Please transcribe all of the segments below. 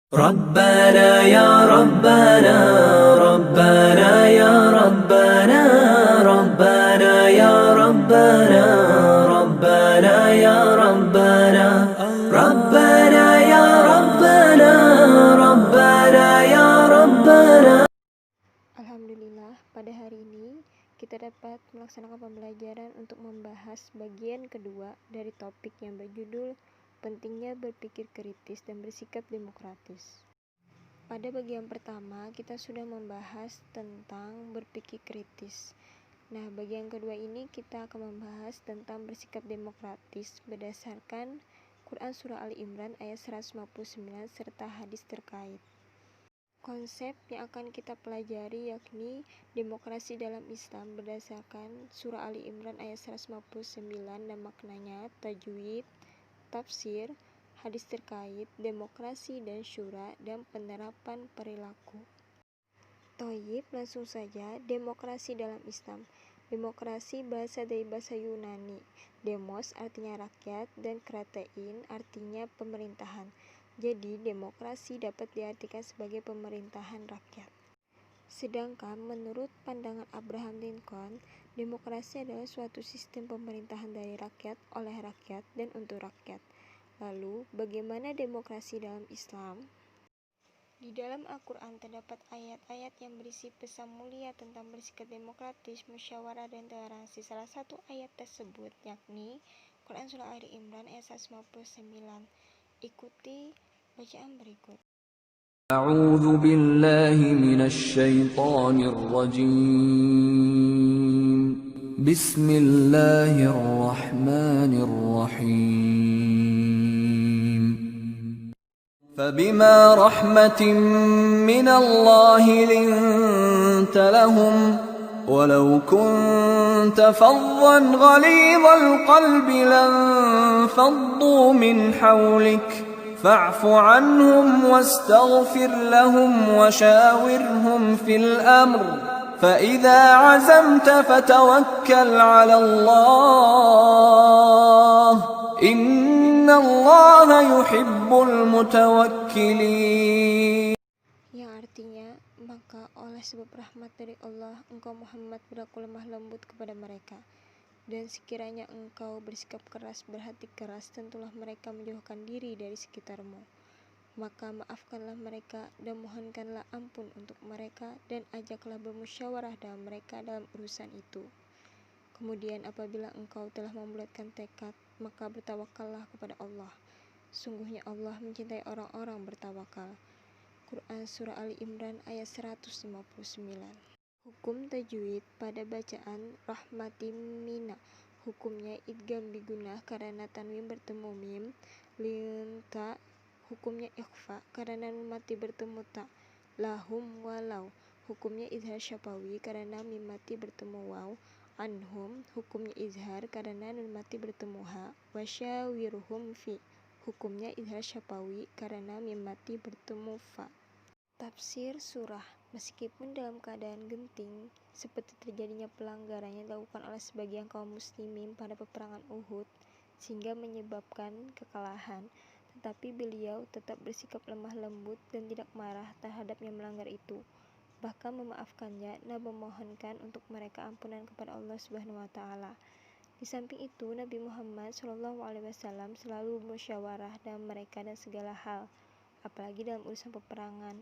ربنا يا ربنا ربنا يا ربنا ربنا يا ربنا ربنا يا ربنا ربنا يا ربنا ربنا يا ربنا. Alhamdulillah, pada hari ini kita dapat melaksanakan pembelajaran untuk membahas bagian kedua dari topik yang berjudul pentingnya berpikir kritis dan bersikap demokratis. Pada bagian pertama, kita sudah membahas tentang berpikir kritis. Nah, bagian kedua ini kita akan membahas tentang bersikap demokratis berdasarkan Quran Surah Ali Imran ayat 159 serta hadis terkait. Konsep yang akan kita pelajari yakni demokrasi dalam Islam berdasarkan Surah Ali Imran ayat 159 dan maknanya, tajwid, tafsir, hadis terkait, demokrasi dan syura, dan penerapan perilaku. Toyib, langsung saja. Demokrasi dalam Islam. Demokrasi berasal dari bahasa Yunani. Demos artinya rakyat dan kratein artinya pemerintahan. Jadi, demokrasi dapat diartikan sebagai pemerintahan rakyat. Sedangkan menurut pandangan Abraham Lincoln, demokrasi adalah suatu sistem pemerintahan dari rakyat, oleh rakyat, dan untuk rakyat. Lalu, bagaimana demokrasi dalam Islam? Di dalam Al-Quran terdapat ayat-ayat yang berisi pesan mulia tentang bersikap demokratis, musyawarah, dan toleransi. Salah satu ayat tersebut yakni Quran Surah Ali Imran ayat 159. Ikuti bacaan berikut. أعوذ بالله من الشيطان الرجيم بسم الله الرحمن الرحيم فبما رحمة من الله لنت لهم ولو كنت فظا غليظ القلب لانفضوا من حولك فاعف عنهم واستغفر لهم وشاورهم في الأمر فإذا عزمت فتوكل على الله إن الله يحب المتوكلين. Yang artinya, maka oleh sebab rahmat dari Allah, engkau Muhammad berlaku lemah lembut kepada mereka. Dan sekiranya engkau bersikap keras, berhati keras, tentulah mereka menjauhkan diri dari sekitarmu. Maka maafkanlah mereka dan mohonkanlah ampun untuk mereka dan ajaklah bermusyawarah dengan mereka dalam urusan itu. Kemudian apabila engkau telah membulatkan tekad, maka bertawakallah kepada Allah. Sungguhnya Allah mencintai orang-orang bertawakal. Quran Surah Ali Imran ayat 159. Hukum tajwid pada bacaan rahmatimina. Hukumnya idgham bigunah karena tanwin bertemu mim. Linta hukumnya ikhfa karena nun mati bertemu ta. Lahum walau hukumnya izhar syafawi karena mim mati bertemu waw. Anhum hukumnya izhar karena nun mati bertemu ha. Wasyawirhum fi hukumnya izhar syafawi karena mim mati bertemu fa. Tafsir surah. Meskipun dalam keadaan genting, seperti terjadinya pelanggaran yang dilakukan oleh sebagian kaum muslimin pada peperangan Uhud, sehingga menyebabkan kekalahan, tetapi beliau tetap bersikap lemah lembut dan tidak marah terhadap yang melanggar itu. Bahkan memaafkannya dan memohonkan untuk mereka ampunan kepada Allah Subhanahu wa Ta'ala. Di samping itu, Nabi Muhammad SAW selalu bermusyawarah dengan mereka dan segala hal, apalagi dalam urusan peperangan.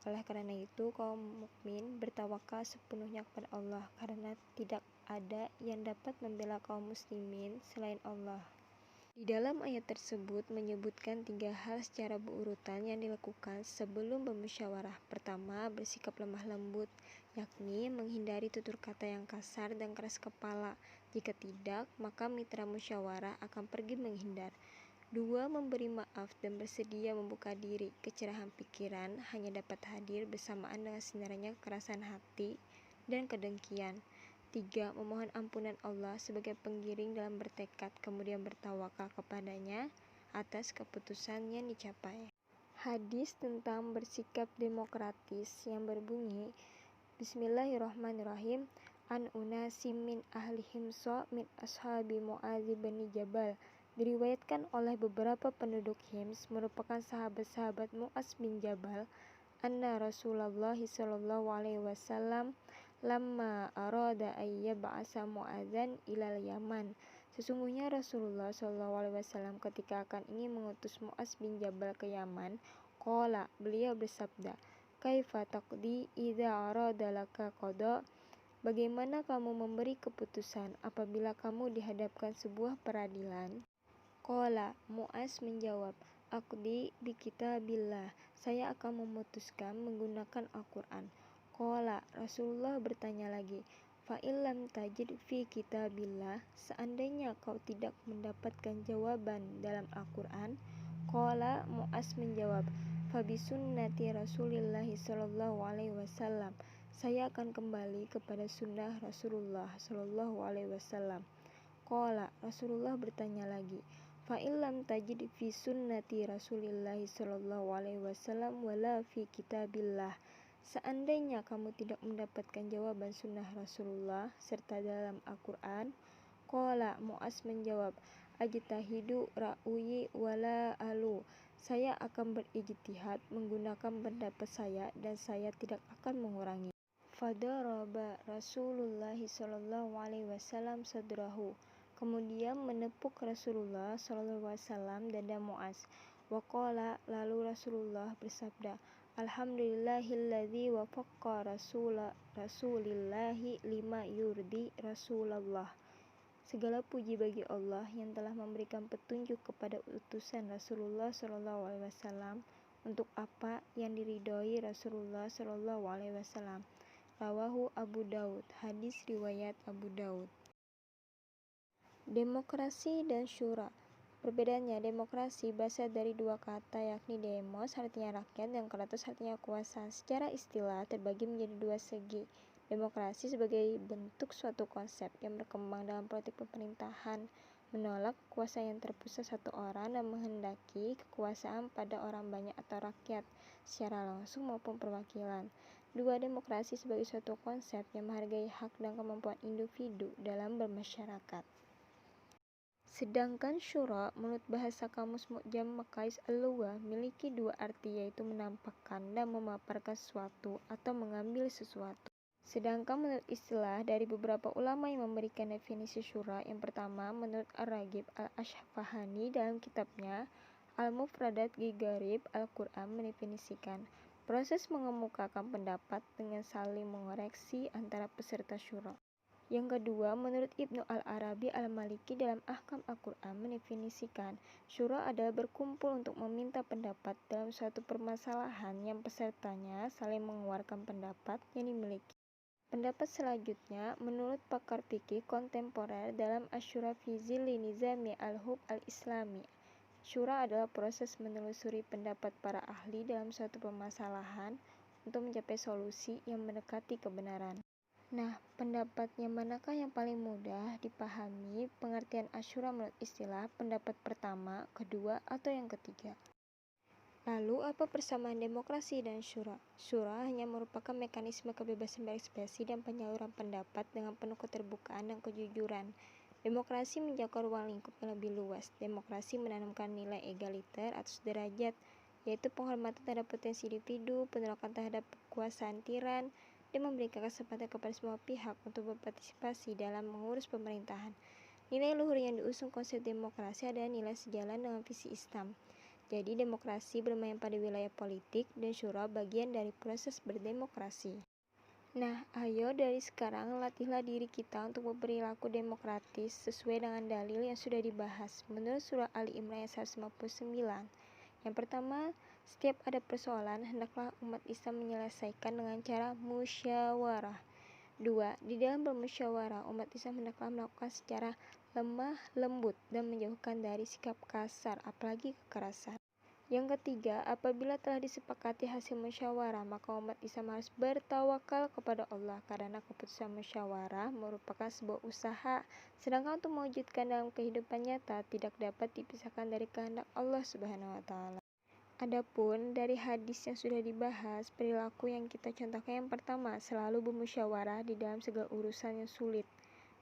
Oleh karena itu, kaum mukmin bertawakal sepenuhnya kepada Allah karena tidak ada yang dapat membela kaum muslimin selain Allah. Di dalam ayat tersebut menyebutkan 3 hal secara berurutan yang dilakukan sebelum bermusyawarah. Pertama, bersikap lemah lembut, yakni menghindari tutur kata yang kasar dan keras kepala. Jika tidak, maka mitra musyawarah akan pergi menghindar. 2. Memberi maaf dan bersedia membuka diri. Kecerahan pikiran hanya dapat hadir bersamaan dengan sinarnya kekerasan hati dan kedengkian. 3. Memohon ampunan Allah sebagai penggiring dalam bertekad, kemudian bertawakal kepadanya atas keputusan yang dicapai. Hadis tentang bersikap demokratis yang berbunyi, Bismillahirrahmanirrahim. An unasim min ahli himso min ashabi Mu'adz bin Jabal Diriwayatkan oleh beberapa penduduk Hims merupakan sahabat-sahabat Mu'az bin Jabal, anna Rasulullah sallallahu alaihi wasallam lamma arada ayyab'asa Mu'adzan ilal Yaman. Sesungguhnya Rasulullah sallallahu alaihi wasallam ketika akan ingin mengutus Mu'az bin Jabal ke Yaman, qala, beliau bersabda, kaifa taqdi idza arada laka qada? Bagaimana kamu memberi keputusan apabila kamu dihadapkan sebuah peradilan? Qala, Mu'az menjawab, aqdi bi kitabillah, saya akan memutuskan menggunakan Al-Quran. Qala, Rasulullah bertanya lagi, fa illam tajid fi kitabillah, seandainya kau tidak mendapatkan jawaban dalam Al-Quran. Qala, Mu'az menjawab, fa bisunnati Rasulillah sallallahu alaihi wasallam, saya akan kembali kepada sunnah Rasulullah sallallahu alaihi wasallam. Qala, Rasulullah bertanya lagi, fa illam tajid fi sunnati Rasulillah sallallahu alaihi wasallam wala fi kitabillah, seandainya kamu tidak mendapatkan jawaban sunnah Rasulullah serta dalam Al-Quran. Qala, Mu'az menjawab, ajtahidu ra'uyi wala alu, saya akan berijtihad menggunakan pendapat saya dan saya tidak akan mengurangi. Fadaraba Rasulullah sallallahu alaihi wasallam sadrahu, kemudian menepuk Rasulullah sallallahu alaihi wasallam dada Mu'az. Waqala, lalu Rasulullah bersabda, alhamdulillahilladzi wafaqqa rasulillahi lima yurdi Rasulullah. Segala puji bagi Allah yang telah memberikan petunjuk kepada utusan Rasulullah sallallahu alaihi wasallam untuk apa yang diridhoi Rasulullah sallallahu alaihi wasallam. Rawahu Abu Daud, hadis riwayat Abu Daud. Demokrasi dan syura. Perbedaannya, demokrasi berasal dari dua kata, yakni demos artinya rakyat dan kratos artinya kuasa. Secara istilah terbagi menjadi dua segi. Demokrasi sebagai bentuk suatu konsep yang berkembang dalam politik pemerintahan, menolak kekuasaan yang terpusat satu orang dan menghendaki kekuasaan pada orang banyak atau rakyat, secara langsung maupun perwakilan. Dua, demokrasi sebagai suatu konsep yang menghargai hak dan kemampuan individu dalam bermasyarakat. Sedangkan syura menurut bahasa Kamus Mu'jam Maqais Al-Lugha memiliki dua arti, yaitu menampakkan dan memaparkan sesuatu atau mengambil sesuatu. Sedangkan menurut istilah dari beberapa ulama yang memberikan definisi syura, yang pertama menurut Ar-Raghib Al-Asfahani dalam kitabnya Al-Mufradat Gharib Al-Quran mendefinisikan proses mengemukakan pendapat dengan saling mengoreksi antara peserta syura. Yang kedua, menurut Ibnu Al-Arabi Al-Maliki dalam Ahkam Al-Quran mendefinisikan syura adalah berkumpul untuk meminta pendapat dalam suatu permasalahan yang pesertanya saling mengeluarkan pendapat yang dimiliki. Pendapat selanjutnya, menurut pakar fikih kontemporer dalam Asyura fi Zilli Nizami Al-Hub Al-Islami, syura adalah proses menelusuri pendapat para ahli dalam suatu permasalahan untuk mencapai solusi yang mendekati kebenaran. Nah, pendapat yang manakah yang paling mudah dipahami pengertian asyura menurut istilah pendapat pertama, kedua, atau yang ketiga? Lalu, apa persamaan demokrasi dan syura? Syura hanya merupakan mekanisme kebebasan berekspresi dan penyaluran pendapat dengan penuh keterbukaan dan kejujuran. Demokrasi menjangkau ruang lingkup yang lebih luas. Demokrasi menanamkan nilai egaliter atau sederajat, yaitu penghormatan terhadap potensi individu, penolakan terhadap kekuasaan tiran, dan memberikan kesempatan kepada semua pihak untuk berpartisipasi dalam mengurus pemerintahan. Nilai luhur yang diusung konsep demokrasi adalah nilai sejalan dengan visi Islam. Jadi demokrasi bermain pada wilayah politik dan syura bagian dari proses berdemokrasi. Nah, ayo dari sekarang latihlah diri kita untuk berperilaku demokratis sesuai dengan dalil yang sudah dibahas menurut surah Ali Imran ayat 159. Yang pertama, setiap ada persoalan hendaklah umat Islam menyelesaikan dengan cara musyawarah. 2. Di dalam bermusyawarah, umat Islam hendaklah melakukan secara lemah lembut dan menjauhkan dari sikap kasar, apalagi kekerasan. Yang ketiga, apabila telah disepakati hasil musyawarah, maka umat Islam harus bertawakal kepada Allah karena keputusan musyawarah merupakan sebuah usaha, sedangkan untuk mewujudkan dalam kehidupan nyata tidak dapat dipisahkan dari kehendak Allah Subhanahu wa Ta'ala. Adapun dari hadis yang sudah dibahas, perilaku yang kita contohkan yang pertama, selalu bermusyawarah di dalam segala urusan yang sulit.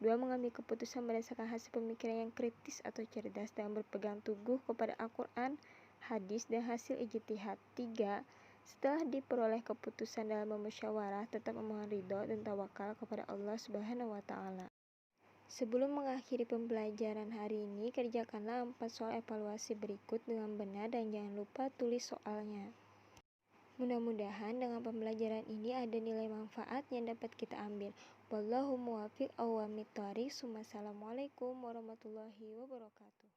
2. Mengambil keputusan berdasarkan hasil pemikiran yang kritis atau cerdas dan berpegang teguh kepada Al-Quran, hadis, dan hasil ijtihad. 3. Setelah diperoleh keputusan dalam bermusyawarah, tetap memohon ridho dan tawakal kepada Allah Subhanahu wa Ta'ala. Sebelum mengakhiri pembelajaran hari ini, kerjakanlah 4 soal evaluasi berikut dengan benar dan jangan lupa tulis soalnya. Mudah-mudahan dengan pembelajaran ini ada nilai manfaat yang dapat kita ambil. Wallahu muwaffiq awwamit thoriq. Assalamualaikum warahmatullahi wabarakatuh.